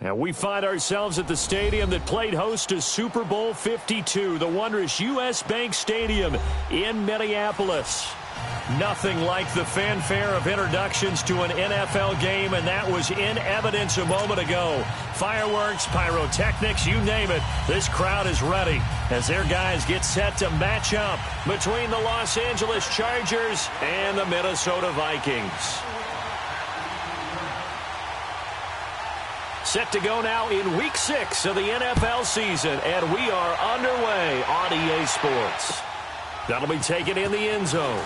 And we find ourselves at the stadium that played host to Super Bowl 52, the wondrous U.S. Bank Stadium in Minneapolis. Nothing like the fanfare of introductions to an NFL game, and that was in evidence a moment ago. Fireworks, pyrotechnics, you name it. This crowd is ready as their guys get set to match up between the Los Angeles Chargers and the Minnesota Vikings. Set to go now in Week 6 of the NFL season, and we are underway on EA Sports. That'll be taken in the end zone.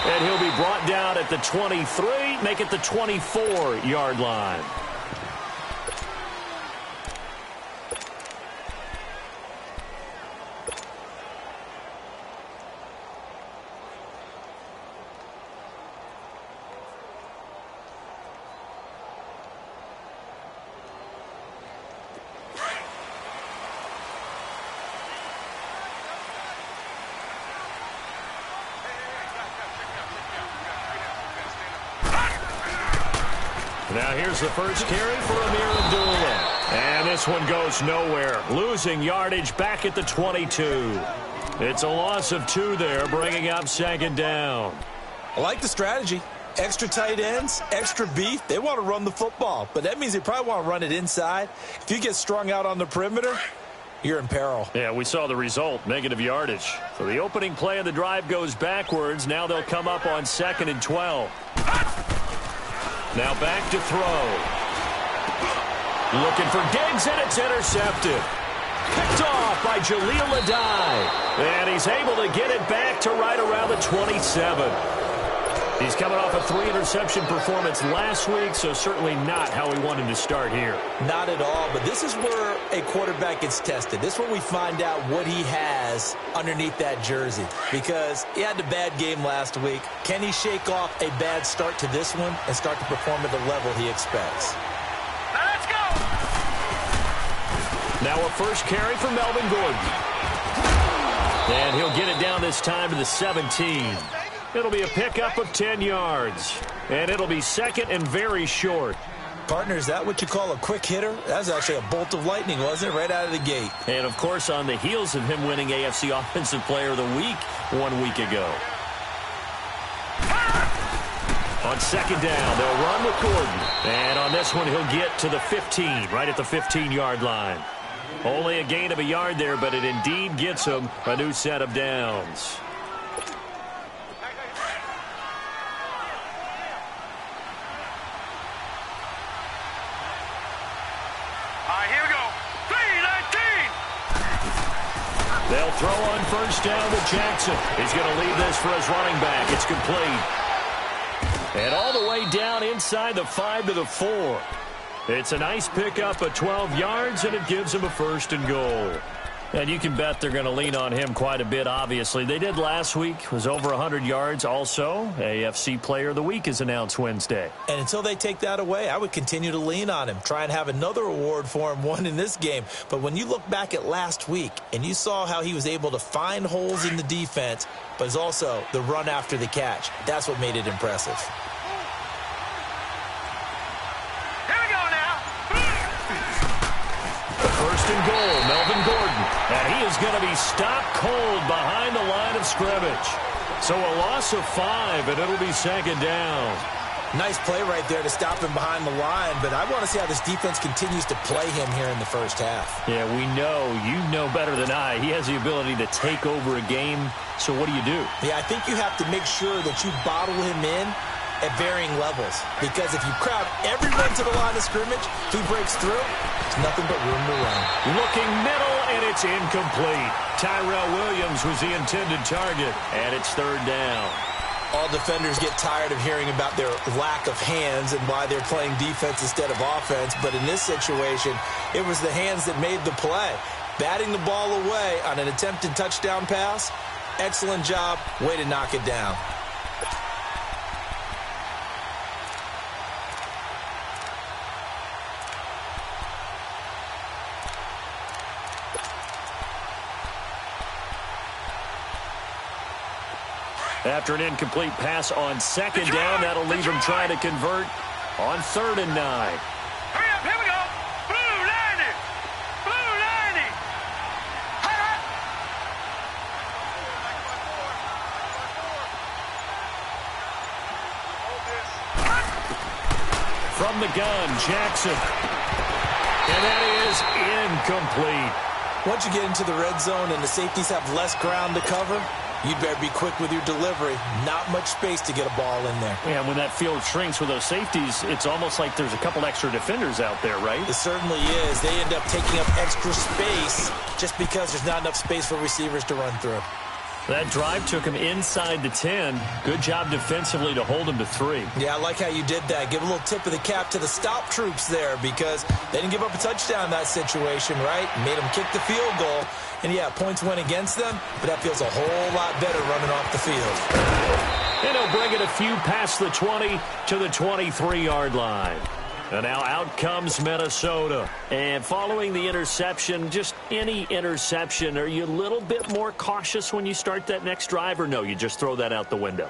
And he'll be brought down at the 23, make it the 24-yard line. Now here's the first carry for Amir Abdullah. And this one goes nowhere. Losing yardage back at the 22. It's a loss of 2 there, bringing up second down. I like the strategy. Extra tight ends, extra beef. They want to run the football, but that means they probably want to run it inside. If you get strung out on the perimeter, you're in peril. Yeah, we saw the result, negative yardage. So the opening play of the drive goes backwards. Now they'll come up on 2nd and 12. Now back to throw. Looking for Diggs, and it's intercepted. Picked off by Jaleel Adai. And he's able to get it back to right around the 27. He's coming off a 3-interception performance last week, so certainly not how we wanted to start here. Not at all, but this is where a quarterback gets tested. This is where we find out what he has underneath that jersey, because he had a bad game last week. Can he shake off a bad start to this one and start to perform at the level he expects? Now let's go! Now a first carry for Melvin Gordon. And he'll get it down this time to the 17. It'll be a pickup of 10 yards. And it'll be second and very short. Partner, is that what you call a quick hitter? That was actually a bolt of lightning, wasn't it? Right out of the gate. And, of course, on the heels of him winning AFC Offensive Player of the Week 1 week ago. On second down, they'll run with Gordon. And on this one, he'll get to the 15, right at the 15-yard line. Only a gain of a yard there, but it indeed gets him a new set of downs. They'll throw on first down to Jackson. He's going to leave this for his running back. It's complete. And all the way down inside the 5 to the 4. It's a nice pickup of 12 yards, and it gives him a 1st and goal. And you can bet they're going to lean on him quite a bit, obviously. They did last week. Was over 100 yards also. AFC Player of the Week is announced Wednesday. And until they take that away, I would continue to lean on him. Try and have another award for him, one in this game. But when you look back at last week and you saw how he was able to find holes in the defense, but it's also the run after the catch, that's what made it impressive. First and goal, Melvin Gordon. And he is going to be stopped cold behind the line of scrimmage. So a loss of 5, and it'll be second down. Nice play right there to stop him behind the line, but I want to see how this defense continues to play him here in the first half. Yeah, we know. You know better than I. He has the ability to take over a game. So what do you do? Yeah, I think you have to make sure that you bottle him in at varying levels, because if you crowd everyone to the line of scrimmage, if he breaks through, there's nothing but room to run. Looking middle, and it's incomplete. Tyrell Williams was the intended target, and it's third down. All defenders get tired of hearing about their lack of hands and why they're playing defense instead of offense, but in this situation, it was the hands that made the play. Batting the ball away on an attempted touchdown pass, Excellent job. Way to knock it down. After an incomplete pass on second down, that'll leave him trying to convert on 3rd and 9. Hurry up, here we go. Blue 90. Blue 90. From the gun, Jackson. And that is incomplete. Once you get into the red zone and the safeties have less ground to cover, you better be quick with your delivery. Not much space to get a ball in there. Yeah, when that field shrinks with those safeties, it's almost like there's a couple extra defenders out there, right? It certainly is. They end up taking up extra space just because there's not enough space for receivers to run through. That drive took him inside the 10. Good job defensively to hold him to 3. Yeah, I like how you did that. Give a little tip of the cap to the stop troops there because they didn't give up a touchdown in that situation, right? Made them kick the field goal. And, yeah, points went against them, but that feels a whole lot better running off the field. And he'll bring it a few past the 20 to the 23-yard line. And now out comes Minnesota. And following the interception, just any interception, are you a little bit more cautious when you start that next drive, or no, you just throw that out the window?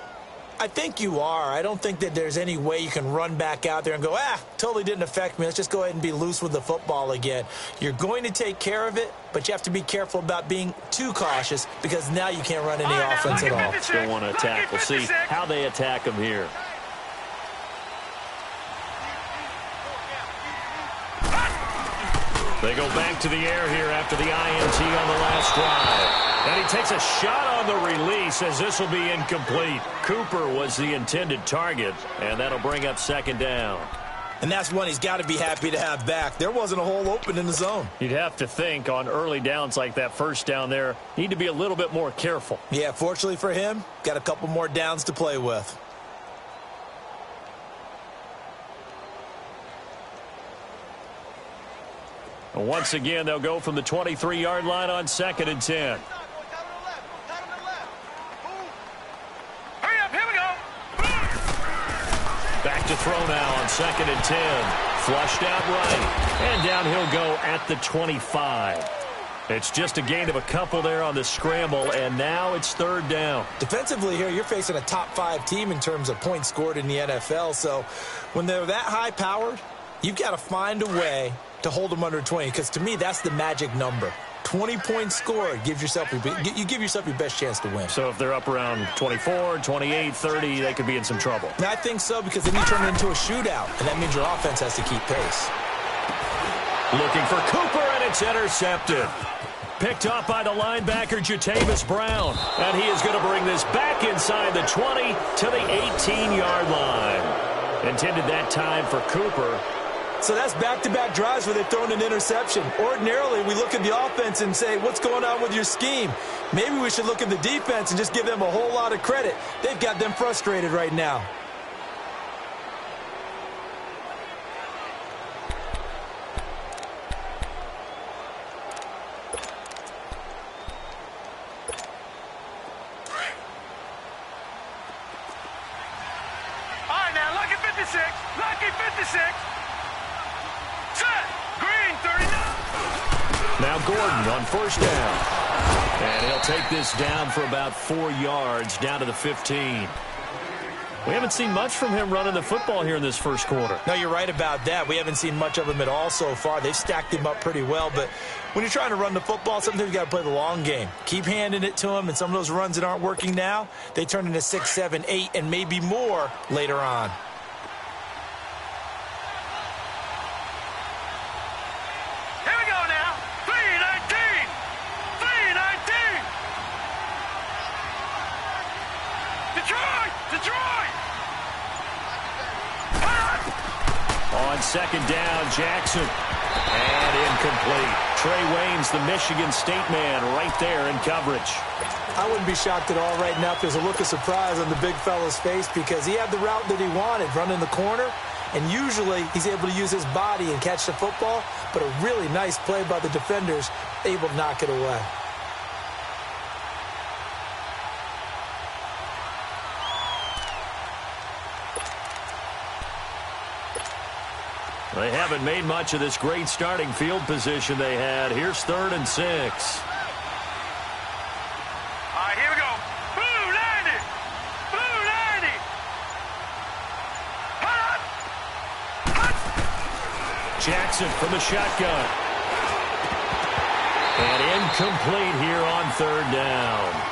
I think you are. I don't think that there's any way you can run back out there and go, totally didn't affect me. Let's just go ahead and be loose with the football again. You're going to take care of it, but you have to be careful about being too cautious because now you can't run any offense at all. Still want to attack. We'll see how they attack him here. They go back to the air here after the INT on the last drive. And he takes a shot on the release as this will be incomplete. Cooper was the intended target, and that'll bring up 2nd down. And that's one he's got to be happy to have back. There wasn't a hole open in the zone. You'd have to think on early downs like that first down there, need to be a little bit more careful. Yeah, fortunately for him, got a couple more downs to play with. And once again, they'll go from the 23-yard line on 2nd and 10. Hurry up, here we go. Back to throw now on 2nd and 10. Flushed out right. And down he'll go at the 25. It's just a gain of a couple there on the scramble, and now it's 3rd down. Defensively here, you're facing a top-5 team in terms of points scored in the NFL. So when they're that high-powered, you've got to find a way to hold them under 20, because to me, that's the magic number. 20 points scored, you give yourself your best chance to win. So if they're up around 24, 28, 30, they could be in some trouble. And I think so, because then you turn it into a shootout, and that means your offense has to keep pace. Looking for Cooper, and it's intercepted. Picked up by the linebacker, Jatavis Brown. And he is going to bring this back inside the 20 to the 18-yard line. Intended that time for Cooper. So that's back-to-back drives where they've thrown an interception. Ordinarily, we look at the offense and say, what's going on with your scheme? Maybe we should look at the defense and just give them a whole lot of credit. They've got them frustrated right now. All right, now, lucky 56. Lucky 56. Set. Green 39. Now Gordon on 1st down. And he'll take this down for about 4 yards, down to the 15. We haven't seen much from him running the football here in this first quarter. No, you're right about that. We haven't seen much of him at all so far. They've stacked him up pretty well, but when you're trying to run the football, sometimes you got to play the long game. Keep handing it to him, and some of those runs that aren't working now, they turn into 6, 7, 8, and maybe more later on. Here we go now. 319. 319. Detroit. Detroit. On 2nd down, Jackson. And incomplete. Trey Waynes, the Michigan State man, right there in coverage. I wouldn't be shocked at all right now if there's a look of surprise on the big fella's face because he had the route that he wanted, running the corner, and usually he's able to use his body and catch the football, but a really nice play by the defenders, able to knock it away. They haven't made much of this great starting field position they had. Here's 3rd and 6. All right, here we go. Blue, Landy. Blue, Landy. Hut. Jackson from the shotgun. And incomplete here on 3rd down.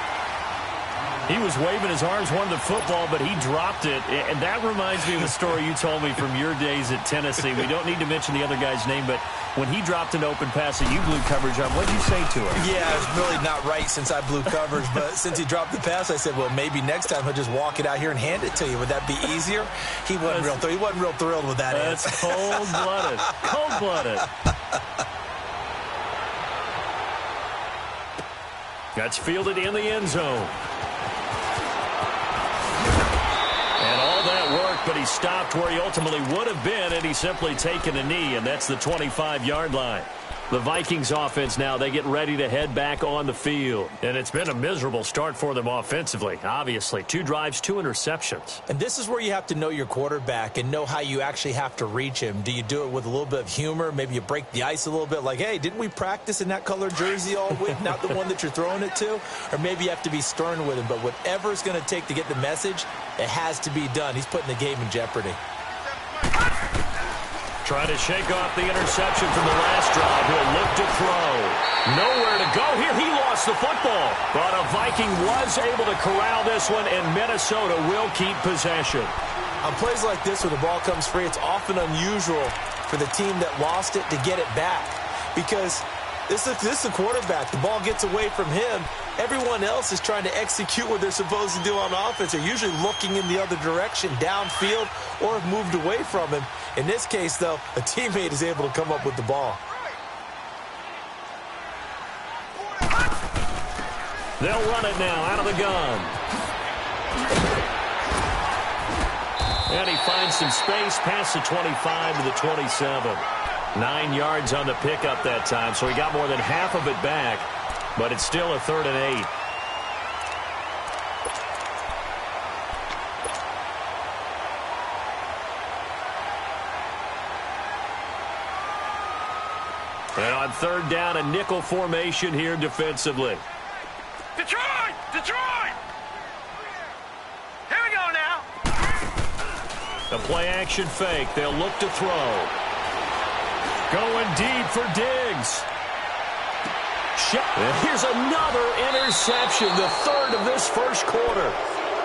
He was waving his arms, wanted the football, but he dropped it. And that reminds me of a story you told me from your days at Tennessee. We don't need to mention the other guy's name, but when he dropped an open pass that you blew coverage on, what did you say to him? Yeah, it's really not right since I blew coverage, but since he dropped the pass, I said, well, maybe next time he'll just walk it out here and hand it to you. Would that be easier? He wasn't real thrilled with that answer. That's cold-blooded. Cold-blooded. That's fielded in the end zone. And all that work, but he stopped where he ultimately would have been, and he's simply taken a knee, and that's the 25-yard line. The Vikings offense now, they get ready to head back on the field. And it's been a miserable start for them offensively, obviously. 2 drives, 2 interceptions. And this is where you have to know your quarterback and know how you actually have to reach him. Do you do it with a little bit of humor? Maybe you break the ice a little bit like, hey, didn't we practice in that colored jersey all week? Not the one that you're throwing it to? Or maybe you have to be stern with him. But whatever it's going to take to get the message, it has to be done. He's putting the game in jeopardy. Trying to shake off the interception from the last drive. He'll look to throw. Nowhere to go here. He lost the football. But a Viking was able to corral this one, and Minnesota will keep possession. On plays like this where the ball comes free, it's often unusual for the team that lost it to get it back. Because this is the quarterback. The ball gets away from him. Everyone else is trying to execute what they're supposed to do on offense. They're usually looking in the other direction, downfield, or have moved away from him. In this case, though, a teammate is able to come up with the ball. They'll run it now out of the gun. And he finds some space past the 25 to the 27. 9 yards on the pickup that time, so he got more than half of it back. But it's still a 3rd and 8. And on 3rd down, a nickel formation here defensively. Detroit! Detroit! Here we go now. A play-action fake. They'll look to throw. Going deep for Diggs. Here's another interception, the 3rd of this first quarter.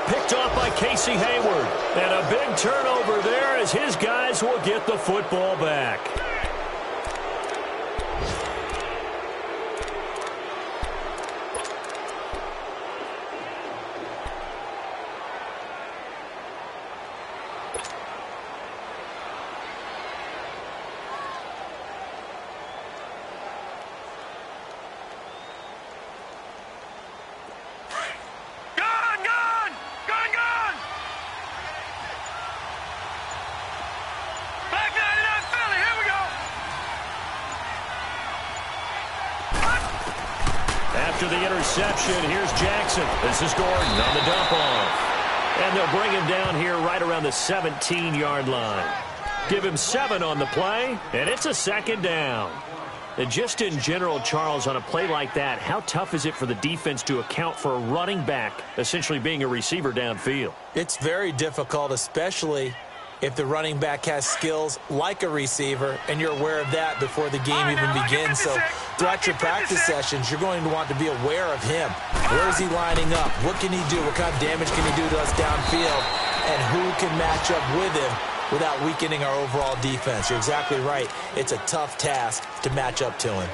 Picked off by Casey Hayward. And a big turnover there as his guys will get the football back. After the interception, here's Jackson. This is Gordon on the dump off. And they'll bring him down here right around the 17-yard line. Give him 7 on the play, and it's a 2nd down. And just in general, Charles, on a play like that, how tough is it for the defense to account for a running back essentially being a receiver downfield? It's very difficult, especially if the running back has skills like a receiver, and you're aware of that before the game even begins. So throughout your practice sessions, you're going to want to be aware of him. Where is he lining up? What can he do? What kind of damage can he do to us downfield? And who can match up with him without weakening our overall defense? You're exactly right. It's a tough task to match up to him.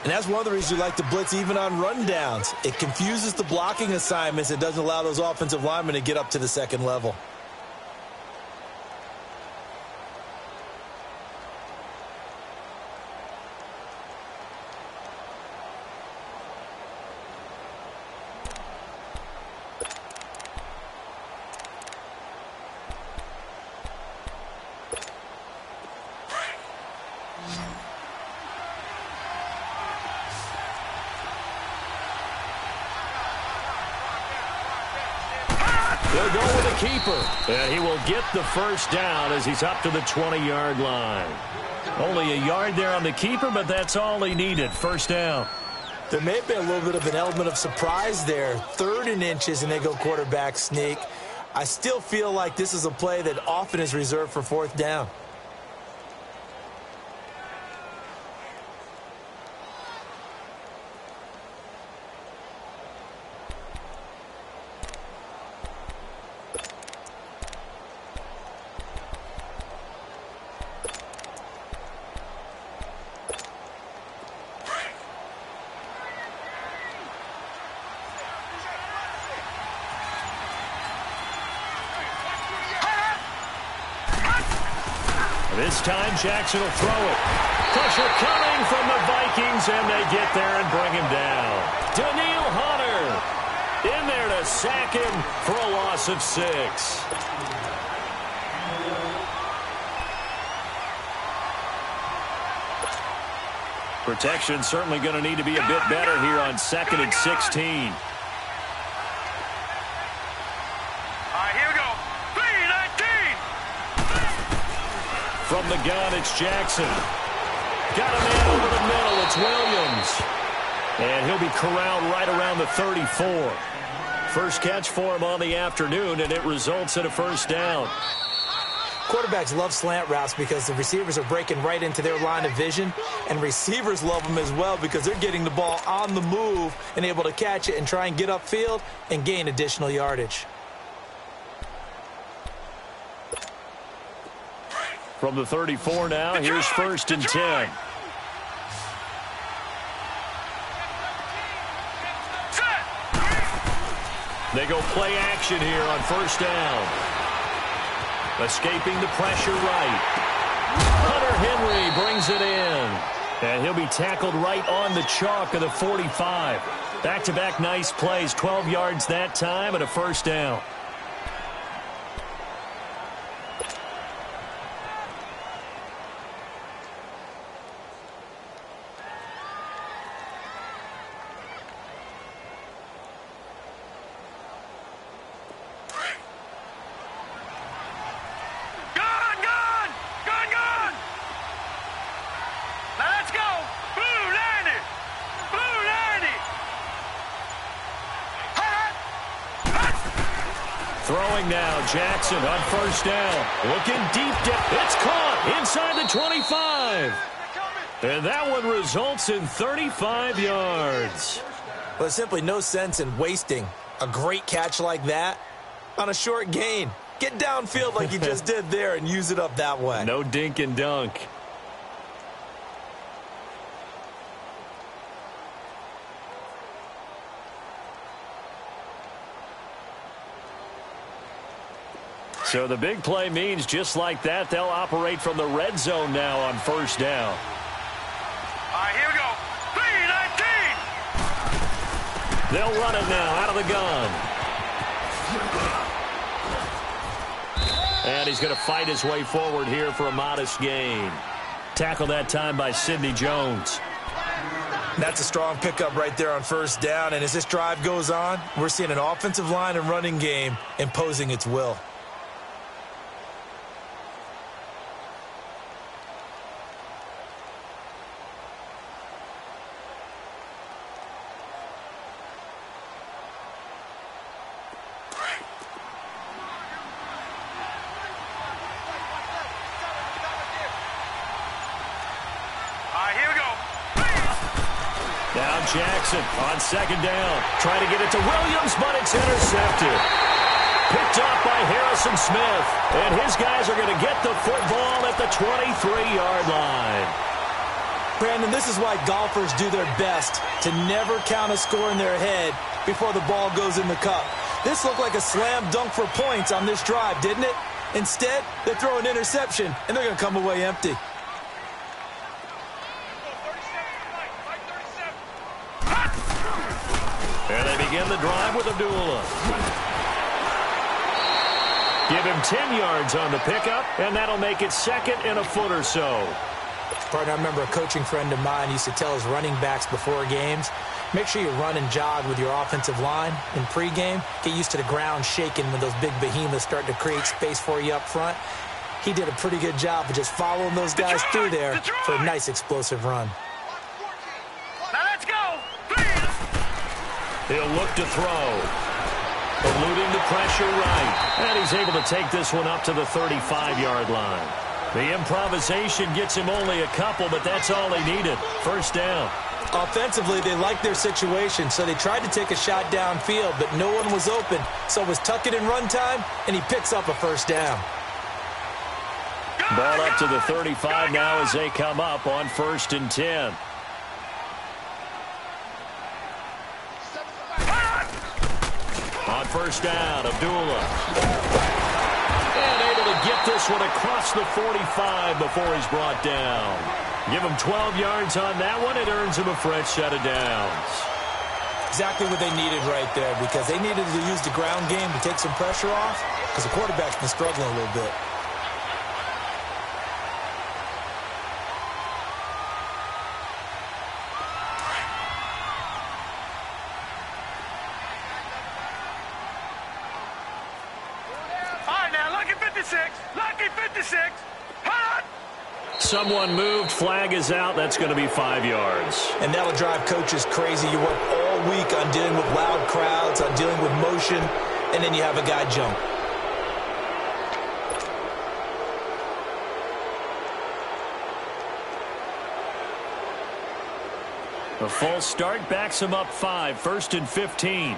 And that's one of the reasons you like to blitz even on rundowns. It confuses the blocking assignments. It doesn't allow those offensive linemen to get up to the second level. They'll go with a keeper. And he will get the first down as he's up to the 20-yard line. Only a yard there on the keeper, but that's all he needed. First down. There may have been a little bit of an element of surprise there. 3rd and inches, and they go quarterback sneak. I still feel like this is a play that often is reserved for 4th down. This time, Jackson will throw it. Pressure coming from the Vikings, and they get there and bring him down. Daniil Hunter in there to sack him for a loss of 6. Protection certainly going to need to be a bit better here on 2nd and 16. From the gun, it's Jackson. Got a man over the middle. It's Williams. And he'll be corralled right around the 34. First catch for him on the afternoon, and it results in a first down. Quarterbacks love slant routes because the receivers are breaking right into their line of vision, and receivers love them as well because they're getting the ball on the move and able to catch it and try and get upfield and gain additional yardage. From the 34 now, here's 1st and 10. They go play action here on 1st down. Escaping the pressure right. Hunter Henry brings it in. And he'll be tackled right on the chalk of the 45. Back-to-back nice plays, 12 yards that time and a first down. Throwing now, Jackson on 1st down. Looking deep down. It's caught inside the 25. And that one results in 35 yards. Well, there's simply no sense in wasting a great catch like that on a short gain. Get downfield like you just did there and use it up that way. No dink and dunk. So the big play means just like that, they'll operate from the red zone now on 1st down. All right, here we go. 3-19. They'll run it now out of the gun. And he's going to fight his way forward here for a modest gain. Tackle that time by Sidney Jones. That's a strong pickup right there on 1st down. And as this drive goes on, we're seeing an offensive line and running game imposing its will. Jackson on 2nd down. Trying to get it to Williams, but it's intercepted. Picked up by Harrison Smith. And his guys are going to get the football at the 23-yard line. Brandon, this is why golfers do their best to never count a score in their head before the ball goes in the cup. This looked like a slam dunk for points on this drive, didn't it? Instead, they throw an interception, and they're going to come away empty. And they begin the drive with Abdullah. Give him 10 yards on the pickup, and that'll make it 2nd and a foot or so. Partner, I remember a coaching friend of mine used to tell his running backs before games, make sure you run and jog with your offensive line in pregame. Get used to the ground shaking when those big behemoths start to create space for you up front. He did a pretty good job of just following those guys through there for a nice explosive run. Now let's go. He'll look to throw. Eluding the pressure right. And he's able to take this one up to the 35-yard line. The improvisation gets him only a couple, but that's all he needed. First down. Offensively, they liked their situation, so they tried to take a shot downfield, but no one was open. So it was tuck it in run time, and he picks up a first down. Ball up to the 35 now as they come up on 1st and 10. On first down, Abdullah. And able to get this one across the 45 before he's brought down. Give him 12 yards on that one. It earns him a fresh set of downs. Exactly what they needed right there, because they needed to use the ground game to take some pressure off, because the quarterback's been struggling a little bit. Lucky 56. Hot. Someone moved. Flag is out. That's going to be 5 yards. And that'll drive coaches crazy. You work all week on dealing with loud crowds, on dealing with motion, and then you have a guy jump. A false start backs him up 5. 1st and 15.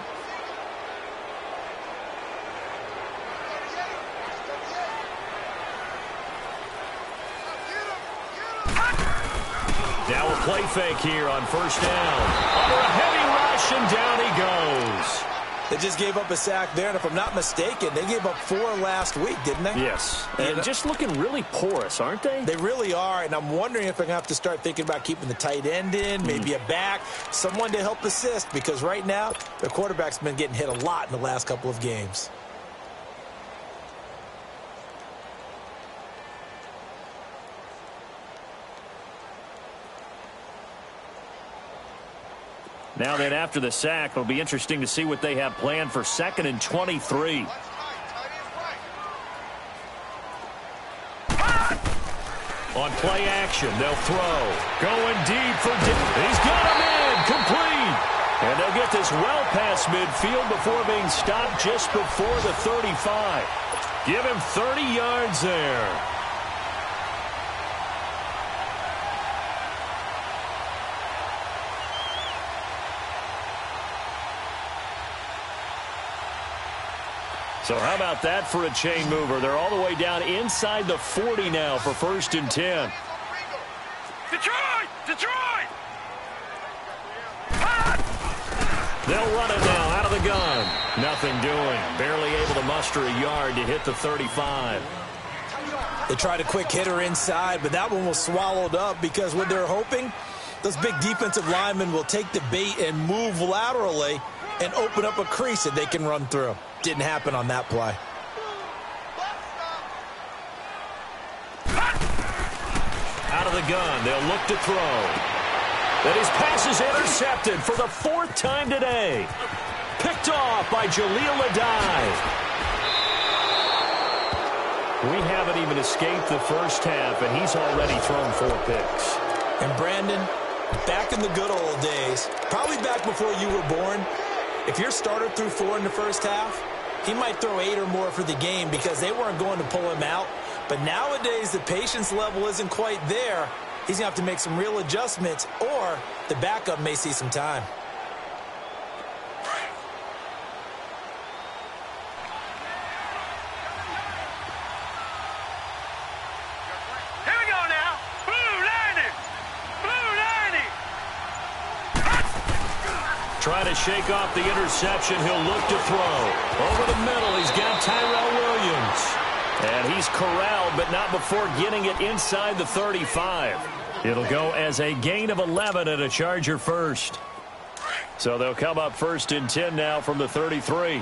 Now a play fake here on first down. Under a heavy rush, and down he goes. They just gave up a sack there, and if I'm not mistaken, they gave up 4 last week, didn't they? Yes, and just looking really porous, aren't they? They really are, and I'm wondering if they're going to have to start thinking about keeping the tight end in, maybe a back, someone to help assist, because right now, their quarterback's been getting hit a lot in the last couple of games. Now then, after the sack, it'll be interesting to see what they have planned for 2nd and 23. On play action, they'll throw. Going deep for he's got him in, complete. And they'll get this well past midfield before being stopped just before the 35. Give him 30 yards there. So how about that for a chain mover? They're all the way down inside the 40 now for 1st and 10. Detroit! Detroit! They'll run it now out of the gun. Nothing doing. Barely able to muster a yard to hit the 35. They tried a quick hitter inside, but that one was swallowed up because what they're hoping, those big defensive linemen will take the bait and move laterally and open up a crease that they can run through. Didn't happen on that play. Out of the gun, they'll look to throw. That his pass is intercepted for the 4th time today. Picked off by Jaleel Adai. We haven't even escaped the first half, and he's already thrown 4 picks. And Brandon, back in the good old days, probably back before you were born, if your starter threw 4 in the first half, he might throw 8 or more for the game because they weren't going to pull him out. But nowadays, the patience level isn't quite there. He's going to have to make some real adjustments, or the backup may see some time. Here we go now. Blue lining. Blue lining. Trying to shake off the interception. He'll look to throw. Over the middle, he's got Tyrell Williams. And he's corralled, but not before getting it inside the 35. It'll go as a gain of 11 and a Charger first. So they'll come up 1st and 10 now from the 33.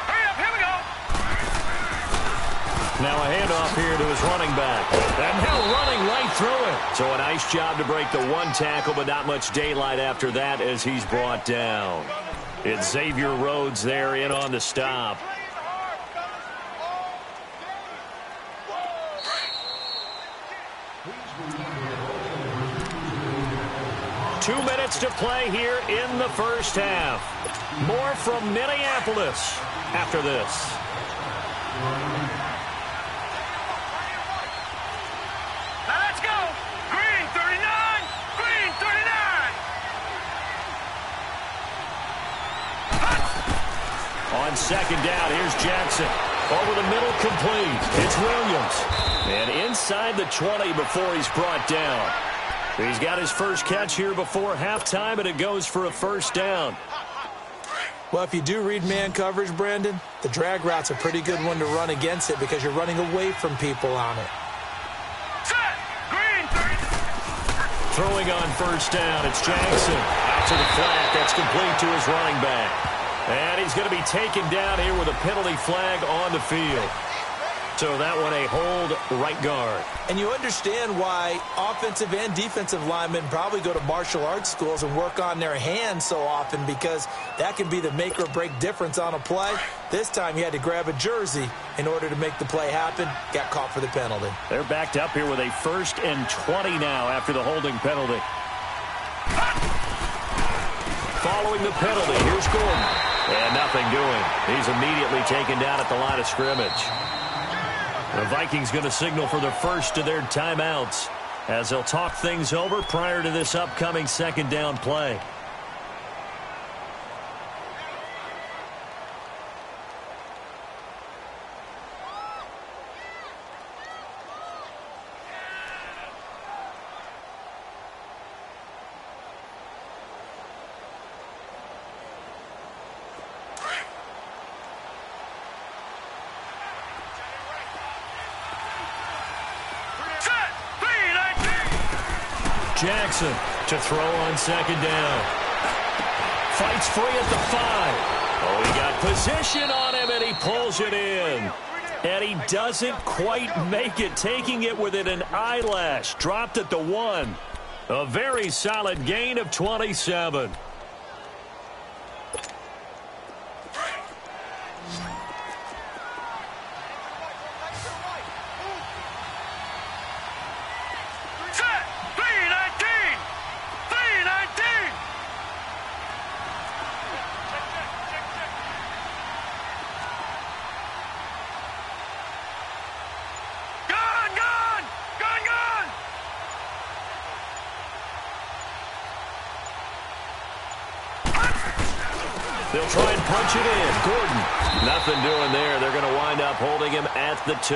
Hurry up, here we go. Now a handoff here to his running back. And now running right through it. So a nice job to break the one tackle, but not much daylight after that as he's brought down. It's Xavier Rhodes there in on the stop. Two minutes to play here in the first half. More from Minneapolis after this. Now let's go. Green 39. Green 39. On second down, here's Jackson. Over the middle, complete. It's Williams. And inside the 20 before he's brought down. He's got his first catch here before halftime, and it goes for a first down. Well, if you do read man coverage, Brandon, the drag route's a pretty good one to run against it because you're running away from people on it. Set. Green 30. Throwing on first down, it's Jackson. Out to the flat, that's complete to his running back. And he's going to be taken down here with a penalty flag on the field. So that one a hold right guard. And you understand why offensive and defensive linemen probably go to martial arts schools and work on their hands so often, because that can be the make or break difference on a play. This time he had to grab a jersey in order to make the play happen. Got caught for the penalty. They're backed up here with a 1st and 20 now after the holding penalty. Following the penalty, here's Gordon. And nothing doing. He's immediately taken down at the line of scrimmage. The Vikings going to signal for the first of their timeouts as they'll talk things over prior to this upcoming second down play. Jackson to throw on second down. Fights free at the 5. Oh, he got position on him, and he pulls it in. And he doesn't quite make it, taking it within an eyelash. Dropped at the 1. A very solid gain of 27. They'll try and punch it in. Gordon, nothing doing there. They're going to wind up holding him at the 2.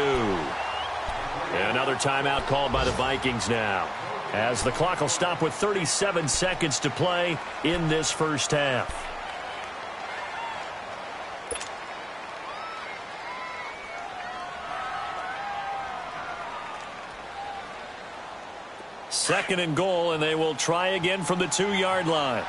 Another timeout called by the Vikings now, as the clock will stop with 37 seconds to play in this first half. Second and goal, and they will try again from the 2-yard line.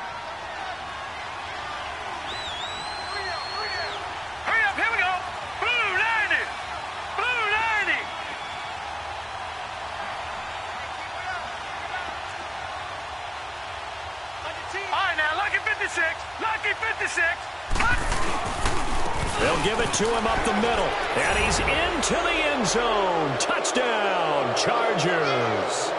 They'll give it to him up the middle, and he's into the end zone. Touchdown, Chargers.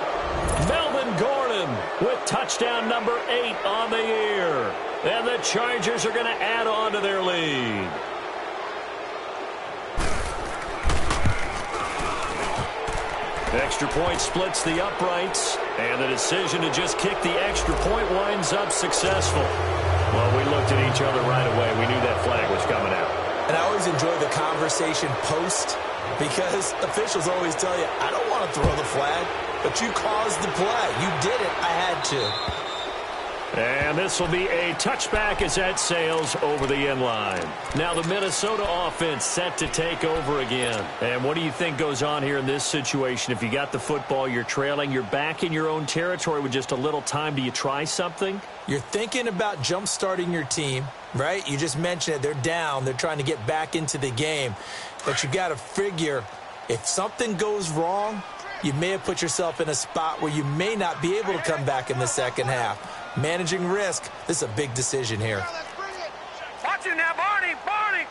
Melvin Gordon with touchdown number 8 on the year. And the Chargers are going to add on to their lead. Extra point splits the uprights, and the decision to just kick the extra point winds up successful. Well, we looked at each other right away. We knew that flag was coming out. And I always enjoy the conversation post, because officials always tell you, I don't want to throw the flag, but you caused the play. You did it. I had to. And this will be a touchback as that sails over the end line. Now the Minnesota offense set to take over again. And what do you think goes on here in this situation? If you got the football, you're trailing, you're back in your own territory with just a little time. Do you try something? You're thinking about jump-starting your team, right? You just mentioned it. They're down. They're trying to get back into the game. But you got to figure If something goes wrong, you may have put yourself in a spot where you may not be able to come back in the second half. Managing risk, this is a big decision here. Watch it now, Barney, Barney.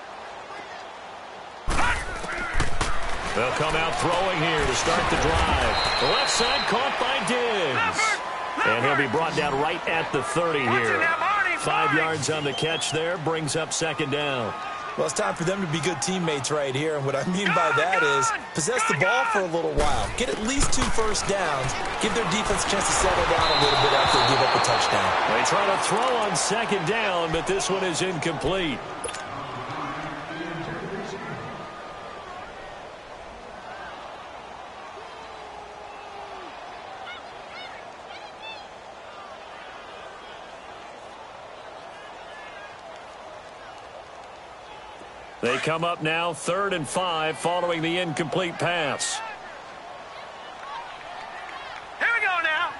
They'll come out throwing here to start the drive. The left side caught by Diggs. And he'll be brought down right at the 30 here. 5 yards on the catch there, brings up second down. Well, it's time for them to be good teammates right here. And what I mean by that is possess the ball for a little while. Get at least 2 first downs. Give their defense a chance to settle down a little bit after they give up a touchdown. They try to throw on second down, but this one is incomplete. They come up now 3rd and 5 following the incomplete pass. Here we go now.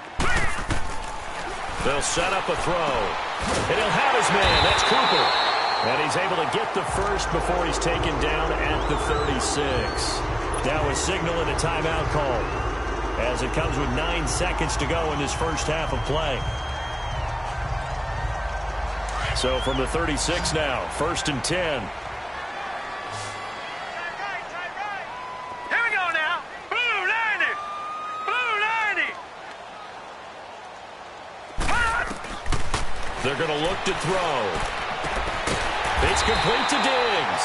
They'll set up a throw. And he'll have his man. That's Cooper. And he's able to get the first before he's taken down at the 36. Now a signal and a timeout call as it comes with 9 seconds to go in this first half of play. So from the 36 now, 1st and 10. They're going to look to throw. It's complete to Diggs.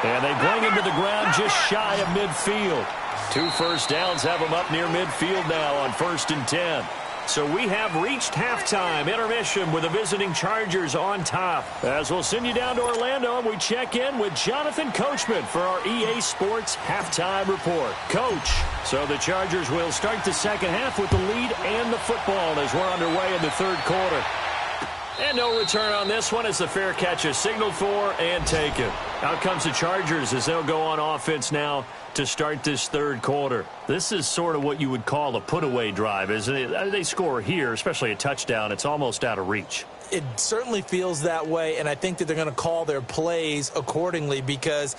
And they bring him to the ground just shy of midfield. 2 first downs have him up near midfield now on 1st and 10. So we have reached halftime intermission with the visiting Chargers on top. As we'll send you down to Orlando, and we check in with Jonathan Coachman for our EA Sports Halftime Report. Coach, so the Chargers will start the second half with the lead and the football as we're underway in the 3rd quarter. And no return on this one as the fair catch is signaled for and taken. Out comes the Chargers as they'll go on offense now to start this 3rd quarter. This is sort of what you would call a put-away drive, isn't it? They score here, especially a touchdown. It's almost out of reach. It certainly feels that way, and I think that they're going to call their plays accordingly because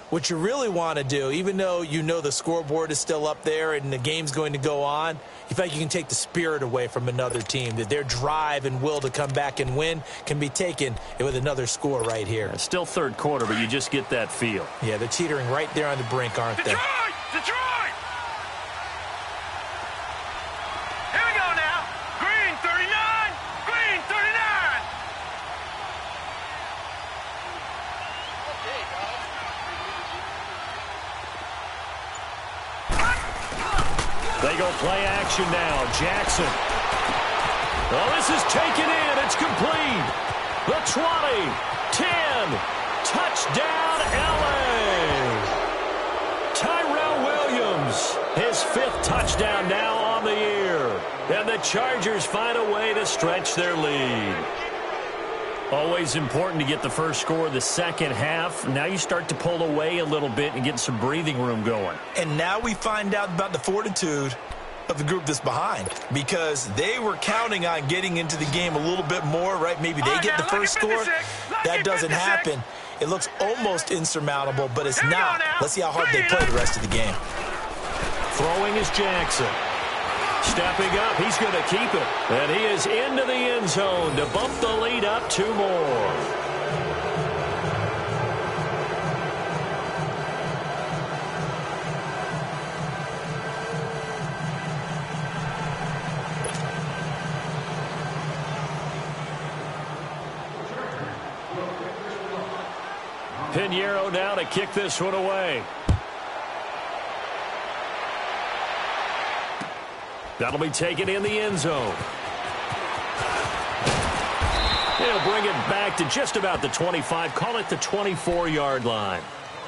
what you really want to do, even though you know the scoreboard is still up there and the game's going to go on, you feel like you can take the spirit away from another team, that their drive and will to come back and win can be taken with another score right here. It's still 3rd quarter, but you just get that feel. Yeah, they're teetering right there on the brink, aren't they? Detroit! Detroit! Here we go now. Green 39. Green 39. They go play action now. Jackson. Oh, this is taken in. It's complete. The 20, 10, touchdown, L.A. Tyrell Williams, his 5th touchdown now on the year. And the Chargers find a way to stretch their lead. Always important to get the first score of the second half. Now you start to pull away a little bit and get some breathing room going. And now we find out about the fortitude of the group that's behind because they were counting on getting into the game a little bit more, right? Maybe they get the first score. That doesn't happen. It looks almost insurmountable, but it's not. Let's see how hard they play the rest of the game. Throwing is Jackson. Stepping up, he's going to keep it. And he is into the end zone to bump the lead up 2 more. Pinheiro now to kick this one away. That'll be taken in the end zone. They'll bring it back to just about the 25, call it the 24-yard line.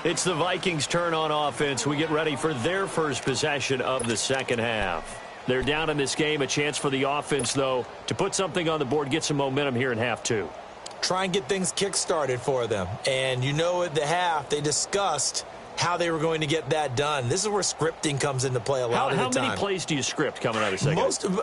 It's the Vikings' turn on offense. We get ready for their first possession of the second half. They're down in this game. A chance for the offense, though, to put something on the board, get some momentum here in half 2. Try and get things kick-started for them. And you know at the half, they discussed how they were going to get that done. This is where scripting comes into play a lot of the time. How many plays do you script coming out of second?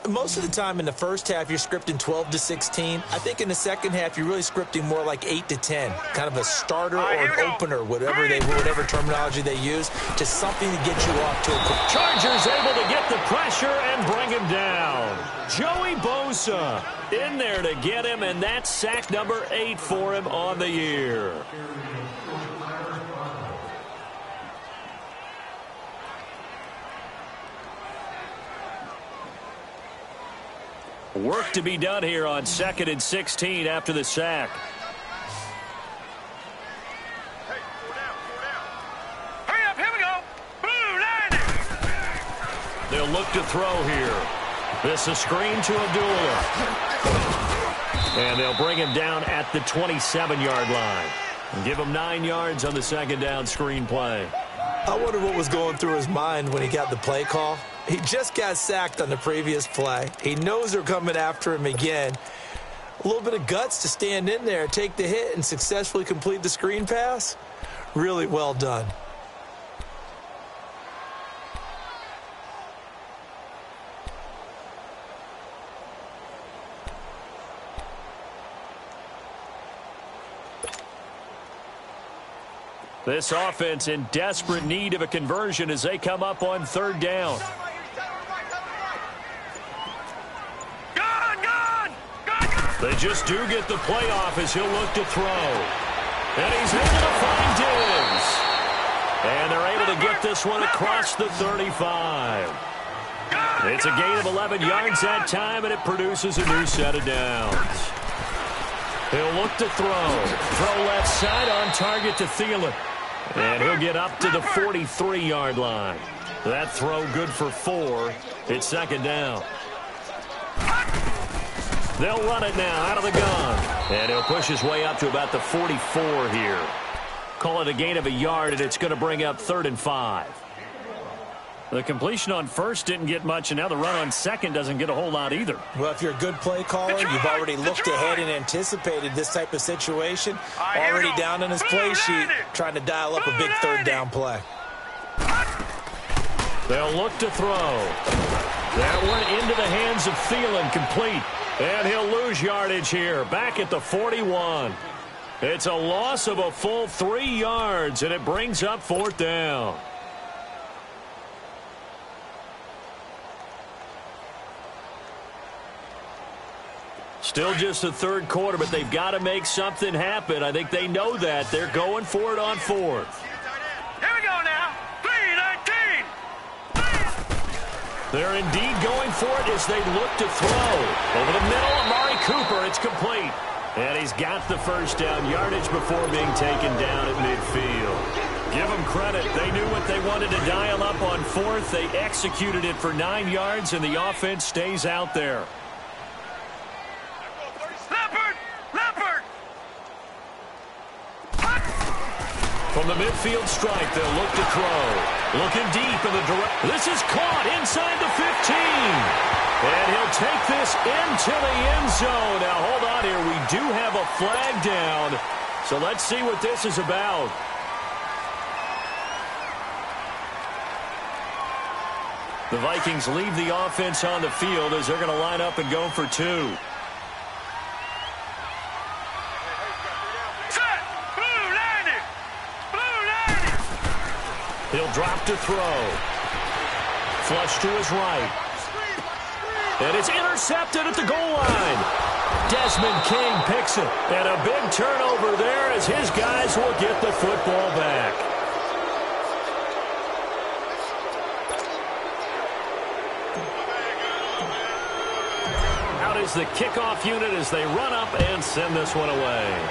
Most of the time in the first half, you're scripting 12 to 16. I think in the second half, you're really scripting more like 8 to 10. Kind of a starter or an opener, whatever terminology they use, just something to get you off to a quick. Chargers able to get the pressure and bring him down. Joey Bosa in there to get him, and that's sack number 8 for him on the year. Work to be done here on 2nd and 16 after the sack. Hey, 4 down. Hurry up, here we go. Blue line. They'll look to throw here. This a screen to Abdullah. And they'll bring him down at the 27-yard line. And give him 9 yards on the second down screen play. I wonder what was going through his mind when he got the play call. He just got sacked on the previous play. He knows they're coming after him again. A little bit of guts to stand in there, take the hit, and successfully complete the screen pass. Really well done. This offense in desperate need of a conversion as they come up on 3rd down. They just do get the play off as he'll look to throw. And he's able to find Diggs. And they're able to get this one across the 35. It's a gain of 11 yards that time, and it produces a new set of downs. He'll look to throw. Throw left side on target to Thielen. And he'll get up to the 43-yard line. That throw good for 4. It's 2nd down. They'll run it now out of the gun. And he'll push his way up to about the 44 here. Call it a gain of a yard, and it's going to bring up 3rd and 5. The completion on first didn't get much, and now the run on second doesn't get a whole lot either. Well, if you're a good play caller, you've already looked ahead and anticipated this type of situation. Already down on his play sheet, trying to dial up a big 3rd down play. They'll look to throw. That one into the hands of Thielen, complete. And he'll lose yardage here, back at the 41. It's a loss of a full 3 yards, and it brings up 4th down. Still just the 3rd quarter, but they've got to make something happen. I think they know that. They're going for it on 4th. Here we go now. 3-19. They're indeed going for it as they look to throw. Over the middle, Amari Cooper. It's complete. And he's got the first down yardage before being taken down at midfield. Give them credit. They knew what they wanted to dial up on 4th. They executed it for 9 yards, and the offense stays out there. From the midfield stripe, they'll look to throw. Looking deep in the direction. This is caught inside the 15. And he'll take this into the end zone. Now, hold on here. We do have a flag down. So let's see what this is about. The Vikings leave the offense on the field as they're going to line up and go for 2. He'll drop to throw. Flush to his right. And it's intercepted at the goal line. Desmond King picks it. And a big turnover there as his guys will get the football back. Out is the kickoff unit as they run up and send this one away.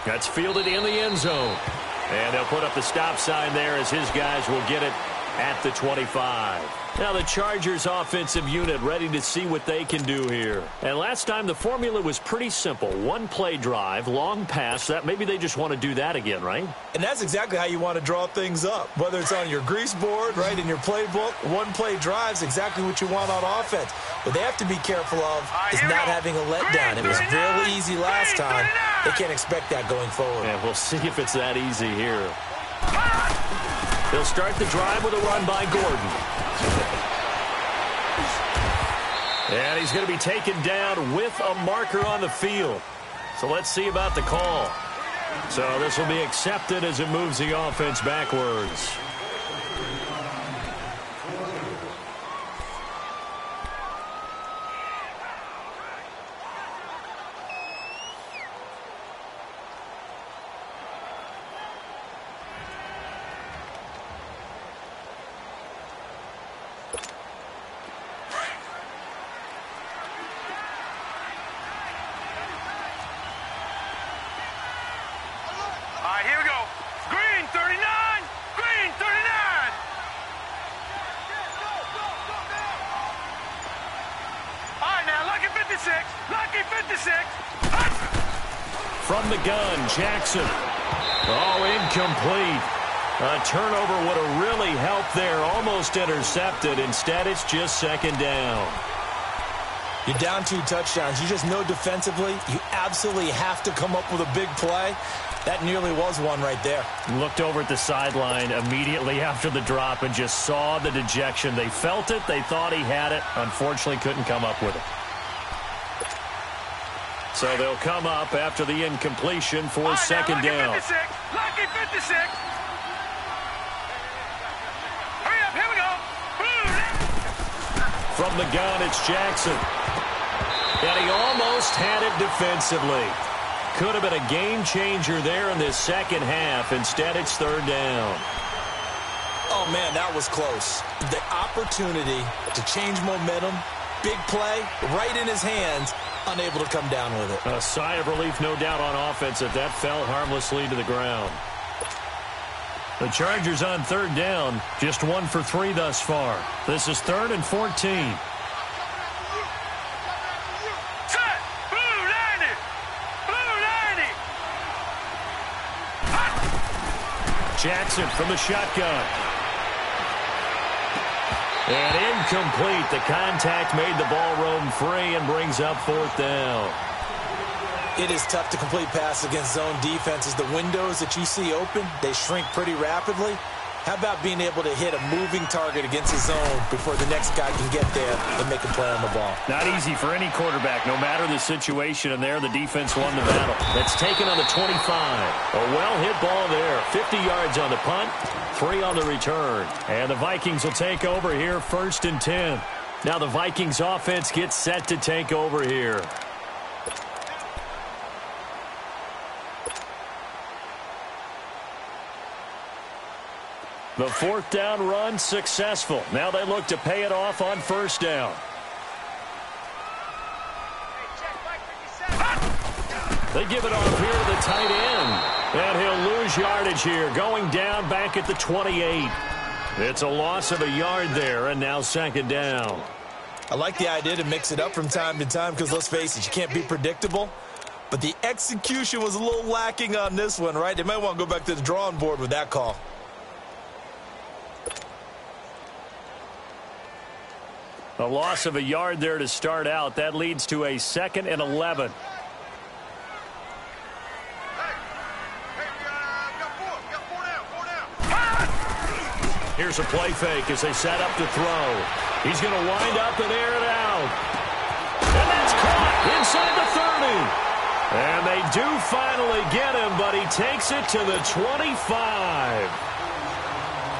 That's fielded in the end zone. And they'll put up the stop sign there as his guys will get it at the 25. Now the Chargers offensive unit ready to see what they can do here. And last time the formula was pretty simple. One play drive, long pass. That maybe they just want to do that again, right? And that's exactly how you want to draw things up. Whether it's on your grease board, right, in your playbook, one play drive is exactly what you want on offense. What they have to be careful of is not having a letdown. It was real easy last time. They can't expect that going forward. And we'll see if it's that easy here. They'll start the drive with a run by Gordon. And he's going to be taken down with a marker on the field. So let's see about the call. So this will be accepted as it moves the offense backwards. Here we go. Green 39. Green 39. All right, now, lucky 56. Lucky 56. From the gun, Jackson. Oh, incomplete. A turnover would have really helped there. Almost intercepted. Instead, it's just second down. You're down 2 touchdowns. You just know defensively you absolutely have to come up with a big play. That nearly was one right there. Looked over at the sideline immediately after the drop and just saw the dejection. They felt it. They thought he had it. Unfortunately, couldn't come up with it. So they'll come up after the incompletion for second down. Lucky 56. Hurry up, here we go. From the gun, it's Jackson. And he almost had it defensively. Could have been a game changer there in this second half. Instead, it's third down. Oh, man, that was close. The opportunity to change momentum, big play, right in his hands, unable to come down with it. A sigh of relief, no doubt, on offense if that fell harmlessly to the ground. The Chargers on third down, just 1 for 3 thus far. This is 3rd and 14. Jackson from the shotgun. And incomplete. The contact made the ball roam free and brings up 4th down. It is tough to complete pass against zone defenses. The windows that you see open, they shrink pretty rapidly. How about being able to hit a moving target against a zone before the next guy can get there and make a play on the ball? Not easy for any quarterback, no matter the situation. And there, the defense won the battle. That's taken on the 25. A well-hit ball there. 50 yards on the punt, 3 on the return. And the Vikings will take over here, 1st and 10. Now the Vikings offense gets set to take over here. The 4th down run successful. Now they look to pay it off on 1st down. They give it off here to the tight end. And he'll lose yardage here, going down back at the 28. It's a loss of a yard there, and now 2nd down. I like the idea to mix it up from time to time because, let's face it, you can't be predictable. But the execution was a little lacking on this one, right? They might want to go back to the drawing board with that call. A loss of a yard there to start out. That leads to a 2nd and 11. Here's a play fake as they set up to throw. He's going to wind up and air it out. And that's caught inside the 30. And they do finally get him, but he takes it to the 25.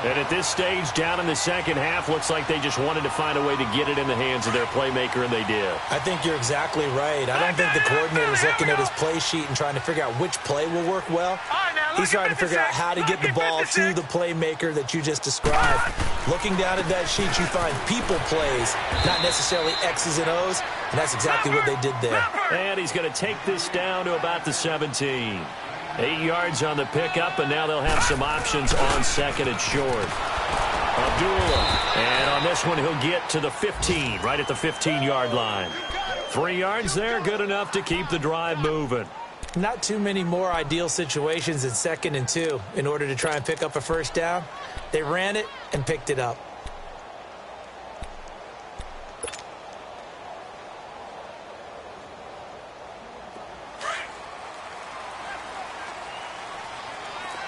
And at this stage, down in the second half, looks like they just wanted to find a way to get it in the hands of their playmaker, and they did. I think you're exactly right. I don't think the coordinator's looking at his play sheet and trying to figure out which play will work well. He's trying to figure out how to get the ball to the playmaker that you just described. Looking down at that sheet, you find people plays, not necessarily X's and O's, and that's exactly what they did there. And he's going to take this down to about the 17. 8 yards on the pickup, and now they'll have some options on 2nd and short. Abdullah. And on this one, he'll get to the 15, right at the 15-yard line. 3 yards there, good enough to keep the drive moving. Not too many more ideal situations in 2nd and 2 in order to try and pick up a first down. They ran it and picked it up.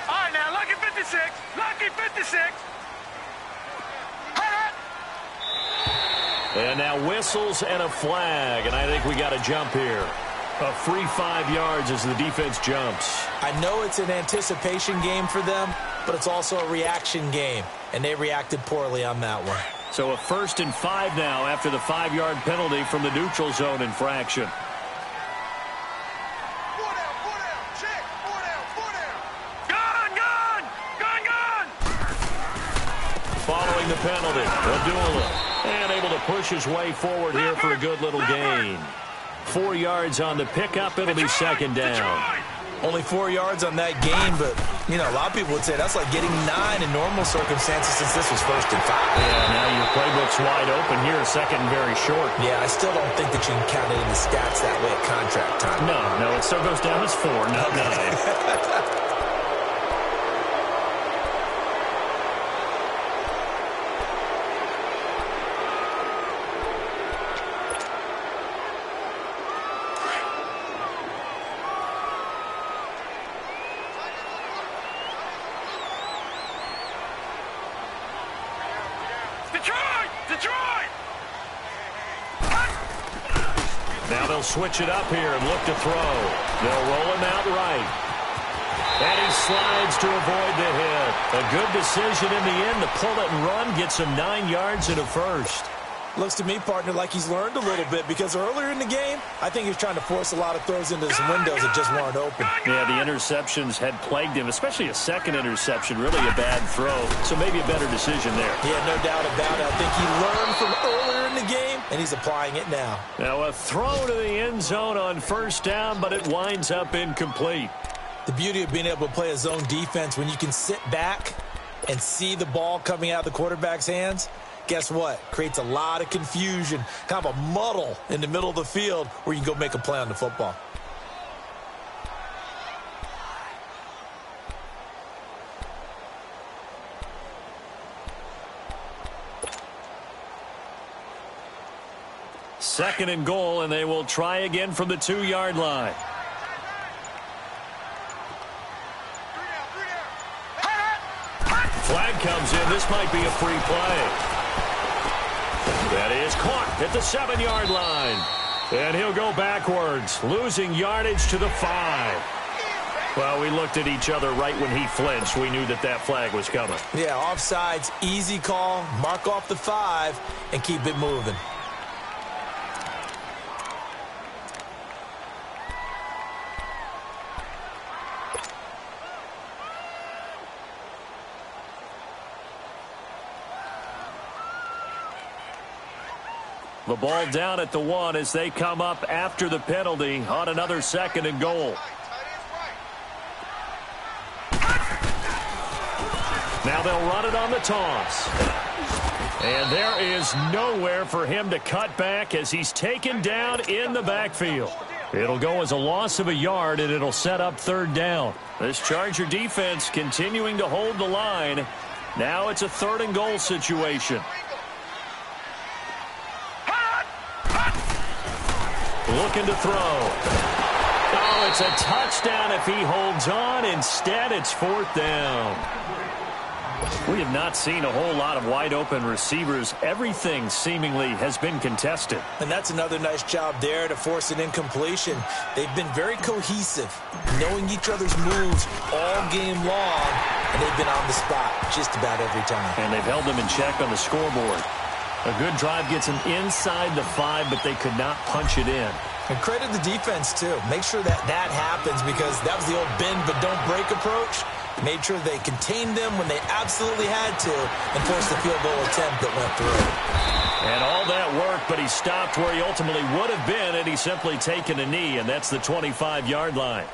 All right, now, lucky 56. Lucky 56. And now whistles and a flag, and I think we got a jump here. A free 5 yards as the defense jumps. I know it's an anticipation game for them, but it's also a reaction game, and they reacted poorly on that one. So a 1st and 5 now after the 5-yard penalty from the neutral zone infraction. Following the penalty, Abdullah. And able to push his way forward here for a good little gain. 4 yards on the pickup. It'll be 2nd down. Only 4 yards on that gain, but, you know, a lot of people would say that's like getting 9 in normal circumstances since this was 1st and 5. Yeah, now your playbook's wide open here, 2nd and very short. Yeah, I still don't think that you can count it in the stats that way at contract time. No, it still goes down as 4, not 9. Detroit! Now they'll switch it up here and look to throw. They'll roll him out right. And he slides to avoid the hit. A good decision in the end to pull it and run. Gets him 9 yards and a first. Looks to me, partner, like he's learned a little bit because earlier in the game, I think he was trying to force a lot of throws into some windows that just weren't open. Yeah, the interceptions had plagued him, especially a second interception, really a bad throw. So maybe a better decision there. Yeah, no doubt about it. I think he learned from earlier in the game, and he's applying it now. Now a throw to the end zone on 1st down, but it winds up incomplete. The beauty of being able to play a zone defense when you can sit back and see the ball coming out of the quarterback's hands, guess what? Creates a lot of confusion, kind of a muddle in the middle of the field where you can go make a play on the football. Second and goal, and they will try again from the 2-yard line. Flag comes in. This might be a free play. That is caught at the 7-yard line. And he'll go backwards, losing yardage to the 5. Well, we looked at each other right when he flinched. We knew that that flag was coming. Yeah, offsides, easy call, mark off the 5, and keep it moving. The ball down at the 1 as they come up after the penalty on another 2nd and goal. Now they'll run it on the toss. And there is nowhere for him to cut back as he's taken down in the backfield. It'll go as a loss of a yard, and it'll set up 3rd down. This Charger defense continuing to hold the line. Now it's a 3rd and goal situation. Looking to throw. Oh, it's a touchdown if he holds on. Instead, it's 4th down. We have not seen a whole lot of wide-open receivers. Everything seemingly has been contested. And that's another nice job there to force an incompletion. They've been very cohesive, knowing each other's moves all game long, and they've been on the spot just about every time. And they've held them in check on the scoreboard. A good drive gets them inside the 5, but they could not punch it in. And credit the defense, too. Make sure that that happens because that was the old bend but don't break approach. Made sure they contained them when they absolutely had to and forced the field goal attempt that went through. And all that work, but he stopped where he ultimately would have been, and he's simply taken a knee, and that's the 25-yard line.